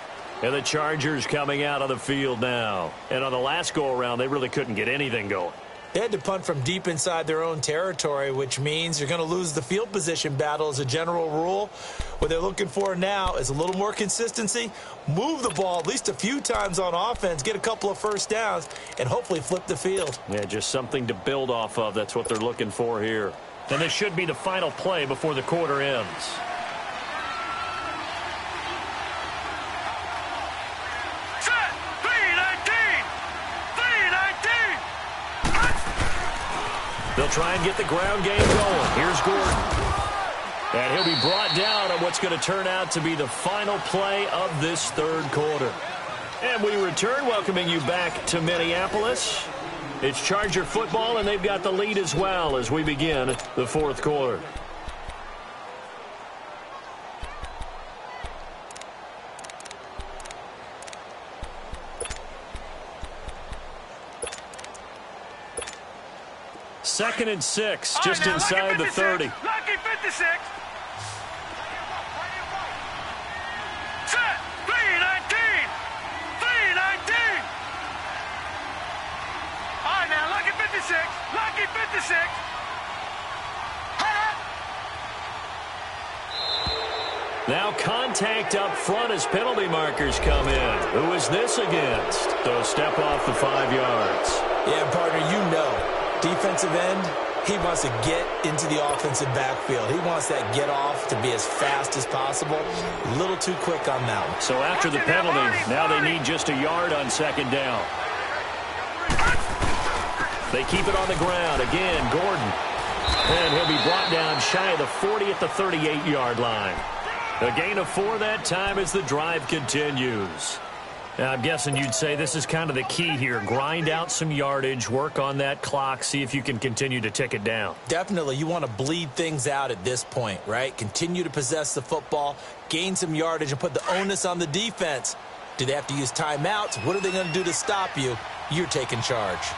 And the Chargers coming out of the field now. And on the last go-around, they really couldn't get anything going. They had to punt from deep inside their own territory, which means you're going to lose the field position battle as a general rule. What they're looking for now is a little more consistency, move the ball at least a few times on offense, get a couple of first downs, and hopefully flip the field. Yeah, just something to build off of. That's what they're looking for here. And this should be the final play before the quarter ends. Set. 3-19. 3-19. They'll try and get the ground game going. Here's Gordon. And he'll be brought down on what's going to turn out to be the final play of this third quarter. And we return, welcoming you back to Minneapolis. It's Charger football, and they've got the lead as well as we begin the fourth quarter. Second and 6, just inside the 30. Lucky 56. Set. 3-19. 3-19. All right, now, lucky 56. Lucky 56. Now contact up front as penalty markers come in. Who is this against? So step off the 5 yards. Yeah, partner, you know. Defensive end, he wants to get into the offensive backfield. He wants that get off to be as fast as possible. A little too quick on that one. So after the penalty, now they need just a yard on second down. They keep it on the ground. Again, Gordon. And he'll be brought down shy of the 40 at the 38-yard line. A gain of 4 that time as the drive continues. Now, I'm guessing you'd say this is kind of the key here. Grind out some yardage, work on that clock, see if you can continue to tick it down. Definitely, you want to bleed things out at this point, right? Continue to possess the football, gain some yardage, and put the onus on the defense. Do they have to use timeouts? What are they going to do to stop you? You're taking charge.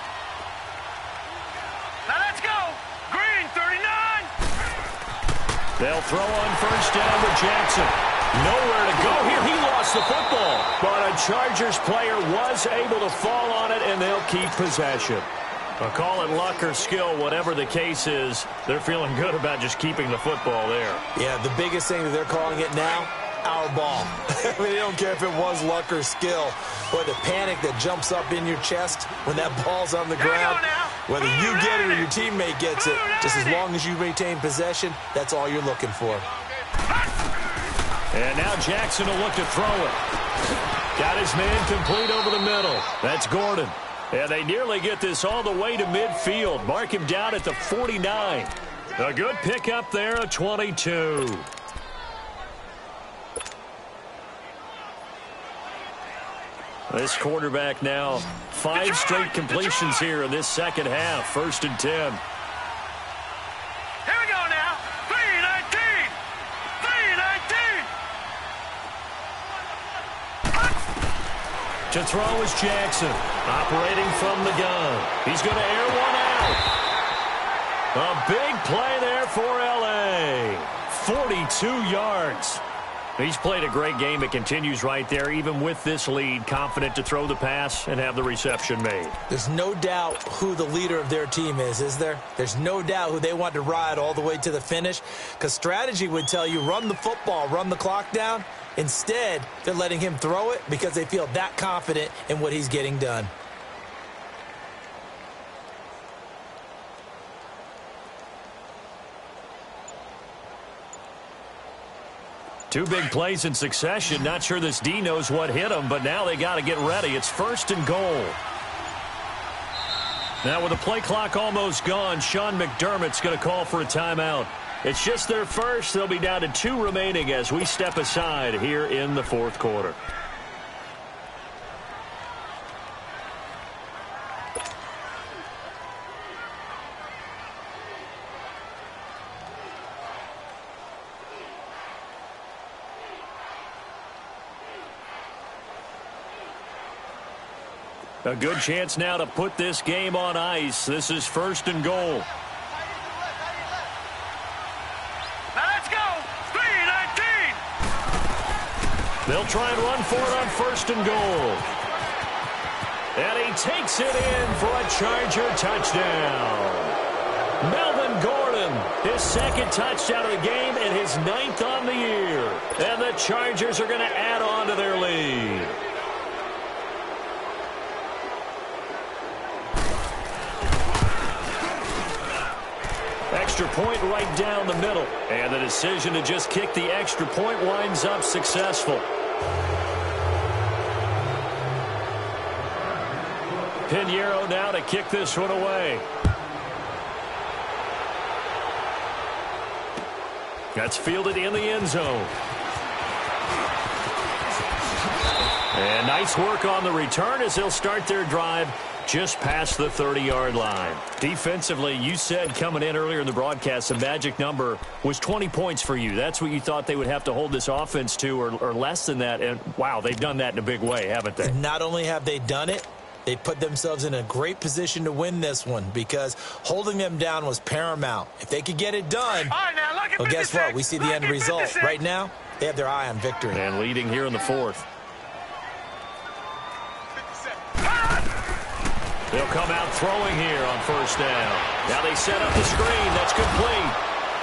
Now let's go. Green, 39. They'll throw on first down with Jackson. Nowhere to go here. He lost the football. But a Chargers player was able to fall on it, and they'll keep possession. Call it luck or skill, whatever the case is, they're feeling good about just keeping the football there. Yeah, the biggest thing that they're calling it now, our ball. I mean, they don't care if it was luck or skill. Boy, the panic that jumps up in your chest when that ball's on the ground, whether you get it or your teammate gets it, just as long as you maintain possession, that's all you're looking for. And now Jackson will look to throw it. Got his man complete over the middle. That's Gordon. And they nearly get this all the way to midfield. Mark him down at the 49. A good pickup there, a 22. This quarterback now 5 straight completions here in this second half. 1st and 10. Here we go now. 3-19. 3-19. To throw is Jackson, operating from the gun. He's going to air one out. A big play there for L.A. 42 yards. He's played a great game. It continues right there, even with this lead, confident to throw the pass and have the reception made. There's no doubt who the leader of their team is there? There's no doubt who they want to ride all the way to the finish, because strategy would tell you run the football, run the clock down. Instead, they're letting him throw it because they feel that confident in what he's getting done. Two big plays in succession. Not sure this D knows what hit him, but now they got to get ready. It's 1st and goal. Now with the play clock almost gone, Sean McDermott's going to call for a timeout. It's just their first. They'll be down to 2 remaining as we step aside here in the 4th quarter. A good chance now to put this game on ice. This is 1st and goal. Now let's go. 3-19. They'll try and run for it on 1st and goal. And he takes it in for a Charger touchdown. Melvin Gordon, his second touchdown of the game and his 9th on the year. And the Chargers are going to add on to their lead. Extra point right down the middle. And the decision to just kick the extra point winds up successful. Pinheiro now to kick this one away. That's fielded in the end zone. And nice work on the return as they'll start their drive just past the 30-yard line. Defensively, you said coming in earlier in the broadcast, the magic number was 20 points for you. That's what you thought they would have to hold this offense to, or less than that. And, wow, they've done that in a big way, haven't they? And not only have they done it, they put themselves in a great position to win this one because holding them down was paramount. If they could get it done, well, guess what? We see the end result. Right now, they have their eye on victory. And leading here in the 4th. They'll come out throwing here on first down. Now they set up the screen. That's complete.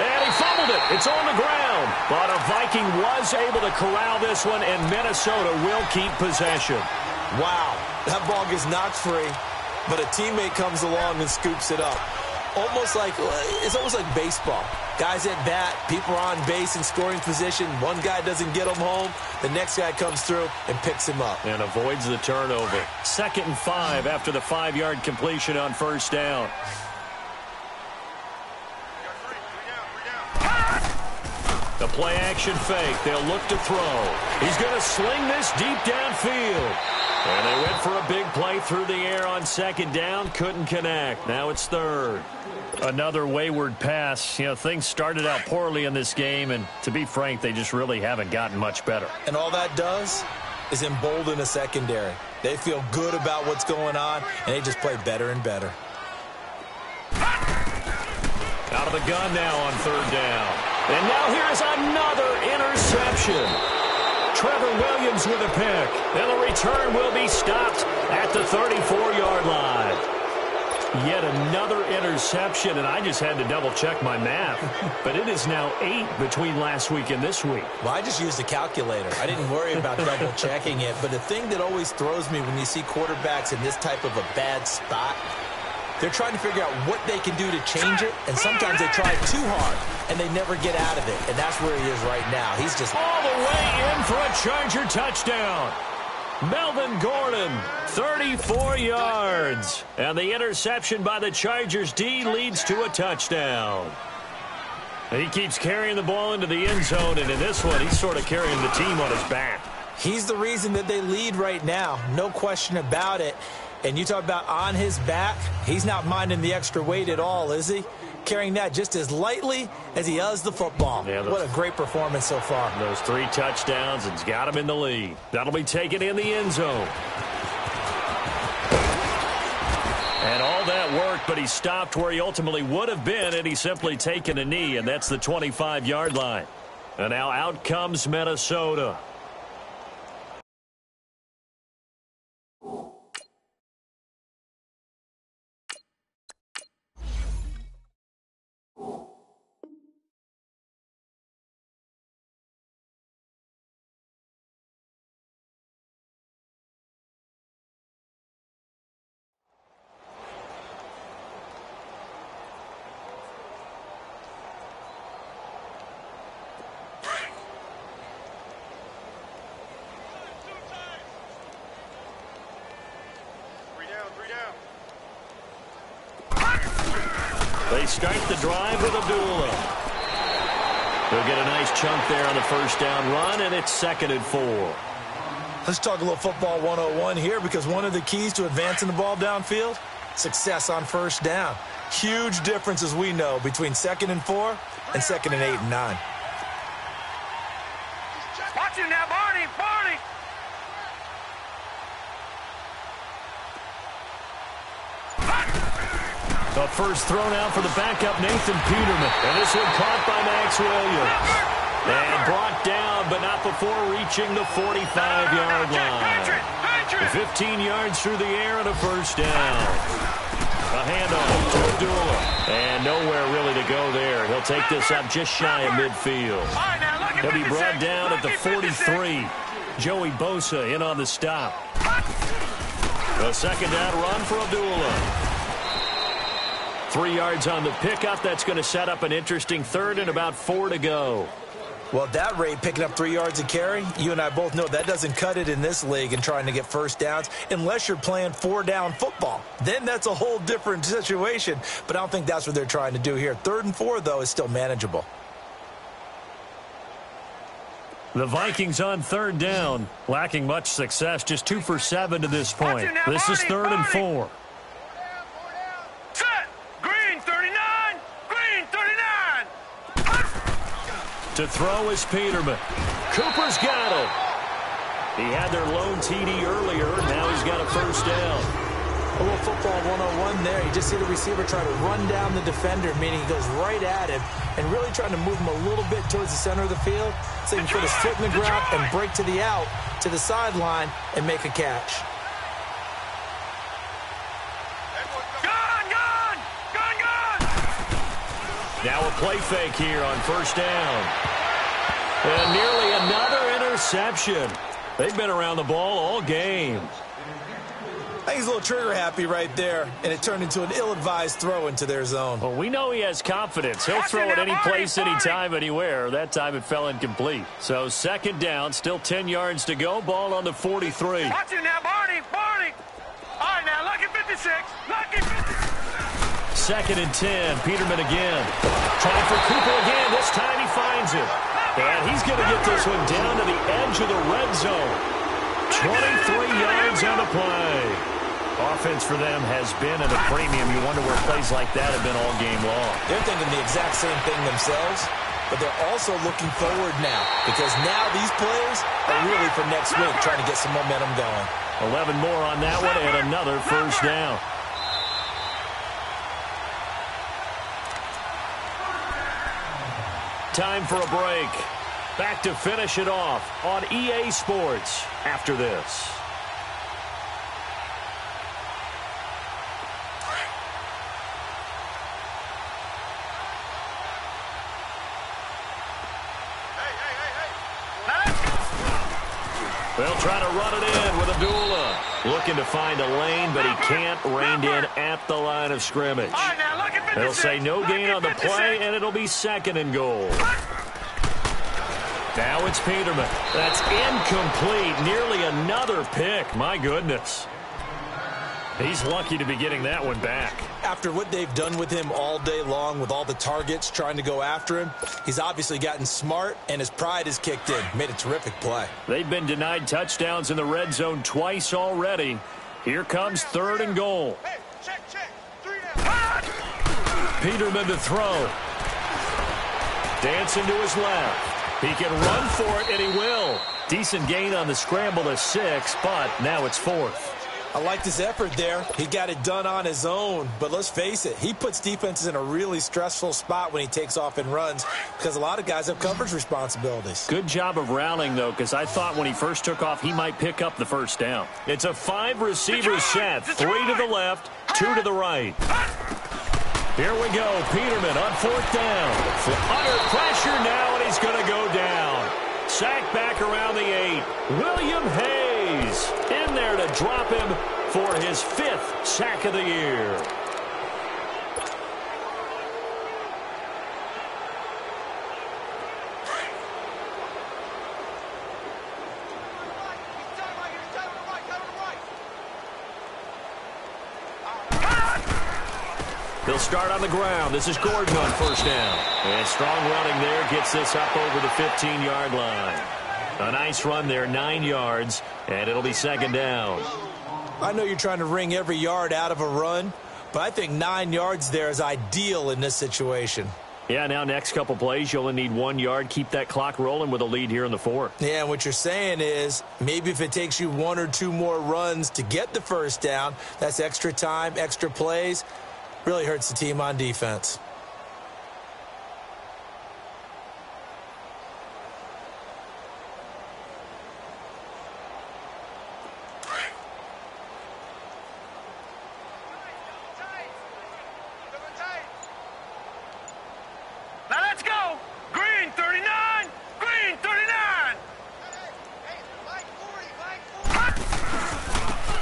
And he fumbled it. It's on the ground. But a Viking was able to corral this one, and Minnesota will keep possession. Wow, that ball gets knocked free, but a teammate comes along and scoops it up. It's almost like baseball. Guys at bat, people are on base in scoring position. One guy doesn't get him home. The next guy comes through and picks him up. And avoids the turnover. 2nd and 5 after the 5-yard completion on first down. The play action fake. They'll look to throw. He's going to sling this deep downfield. And they went for a big play through the air on 2nd down. Couldn't connect. Now it's 3rd. Another wayward pass. You know, things started out poorly in this game, and to be frank, they just really haven't gotten much better. And all that does is embolden a secondary. They feel good about what's going on, and they just play better and better. Out of the gun now on 3rd down. And now here is another interception. Trevor Williams with a pick. And the return will be stopped at the 34-yard line. Yet another interception, and I just had to double-check my math. But it is now 8 between last week and this week. Well, I just used a calculator. I didn't worry about double-checking it. But the thing that always throws me when you see quarterbacks in this type of a bad spot, they're trying to figure out what they can do to change it, and sometimes they try too hard, and they never get out of it. And that's where he is right now. He's just all the way in for a Charger touchdown. Melvin Gordon, 34 yards. And the interception by the Chargers D leads to a touchdown. He keeps carrying the ball into the end zone, and in this one, he's sort of carrying the team on his back. He's the reason that they lead right now, no question about it. And you talk about on his back, he's not minding the extra weight at all, is he? Carrying that just as lightly as he does the football. Yeah, what a great performance so far. Those 3 touchdowns and's got him in the lead. That'll be taken in the end zone. And all that worked, but he stopped where he ultimately would have been had he simply taken a knee, and that's the 25-yard line. And now out comes Minnesota. They start the drive with Abdullah. They'll get a nice chunk there on the first down run, and it's 2nd and 4. Let's talk a little football 101 here, because one of the keys to advancing the ball downfield, success on first down. Huge difference, as we know, between 2nd and 4 and 2nd and 8 and 9. Watch him now, Barney, Barney. The first thrown out for the backup, Nathan Peterman. And this one caught by Max Williams. And brought down, but not before reaching the 45-yard line. The 15 yards through the air and a first down. A handoff to Abdullah. And nowhere really to go there. He'll take this up just shy of midfield. He'll be brought down at the 43. Joey Bosa in on the stop. A second down run for Abdullah. 3 yards on the pickup. That's going to set up an interesting third and about 4 to go. Well, at that rate, picking up 3 yards a carry, you and I both know that doesn't cut it in this league and trying to get first downs unless you're playing 4-down football. Then that's a whole different situation, but I don't think that's what they're trying to do here. 3rd and 4, though, is still manageable. The Vikings on 3rd down, lacking much success, just 2 for 7 to this point. This is 3rd and 4. Set. Green 39. Green 39. To throw is Peterman. Cooper's got him. He had their lone TD earlier. Now he's got a first down. A little football 101 there. You just see the receiver try to run down the defender, meaning he goes right at him and really trying to move him a little bit towards the center of the field so he can put his foot in the ground and break to the out, to the sideline, and make a catch. Now a play fake here on first down. And nearly another interception. They've been around the ball all game. I think he's a little trigger happy right there, and it turned into an ill-advised throw into their zone. Well, we know he has confidence. He'll throw it any place, anytime, anywhere. That time it fell incomplete. So second down, still 10 yards to go. Ball on the 43. Watch it now, Barney. Barney. All right, now, lucky 56. Lucky 56. Second and 10. Peterman again. Trying for Cooper again. This time he finds it. And he's going to get this one down to the edge of the red zone. 23 yards on the play. Offense for them has been at a premium. You wonder where plays like that have been all game long. They're thinking the exact same thing themselves, but they're also looking forward now because now these plays are really for next week, trying to get some momentum going. 11 more on that one and another first down. Time for a break. Back to finish it off on EA Sports after this. They'll try to run it in with Abdullah. Looking to find a lane, but he can't rein in at the line of scrimmage. They'll say no gain on the play, and it'll be second and goal. Now it's Peterman. That's incomplete. Nearly another pick. My goodness. He's lucky to be getting that one back. After what they've done with him all day long with all the targets trying to go after him, he's obviously gotten smart, and his pride has kicked in. Made a terrific play. They've been denied touchdowns in the red zone twice already. Here comes third and goal. Hey, check. 3 down. Peterman to throw. Dancing to his left. He can run for it, and he will. Decent gain on the scramble to 6, but now it's 4th. I liked his effort there. He got it done on his own. But let's face it, he puts defenses in a really stressful spot when he takes off and runs because a lot of guys have coverage responsibilities. Good job of rallying, though, because I thought when he first took off, he might pick up the first down. It's a 5-receiver set. 3 to the left, 2 to the right. Here we go. Peterman on 4th down. Under pressure now, and he's going to go down. Sacked back around the 8. William Hayes in there to drop him for his 5th sack of the year. They'll start on the ground. This is Gordon on first down. And strong running there gets this up over the 15-yard line. A nice run there, 9 yards, and it'll be second down. I know you're trying to wring every yard out of a run, but I think 9 yards there is ideal in this situation. Yeah, now next couple plays, you only need 1 yard. Keep that clock rolling with a lead here in the 4th. Yeah, and what you're saying is maybe if it takes you 1 or 2 more runs to get the first down, that's extra time, extra plays. Really hurts the team on defense.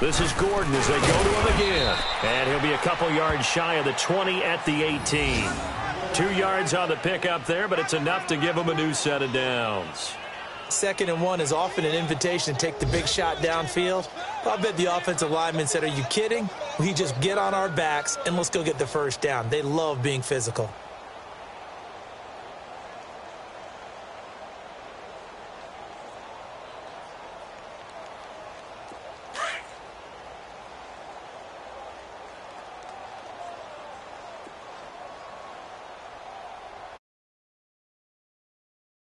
This is Gordon as they go to him again. And he'll be a couple yards shy of the 20 at the 18. 2 yards on the pickup there, but it's enough to give him a new set of downs. 2nd and 1 is often an invitation to take the big shot downfield. I bet the offensive lineman said, are you kidding? We just get on our backs and let's go get the first down. They love being physical.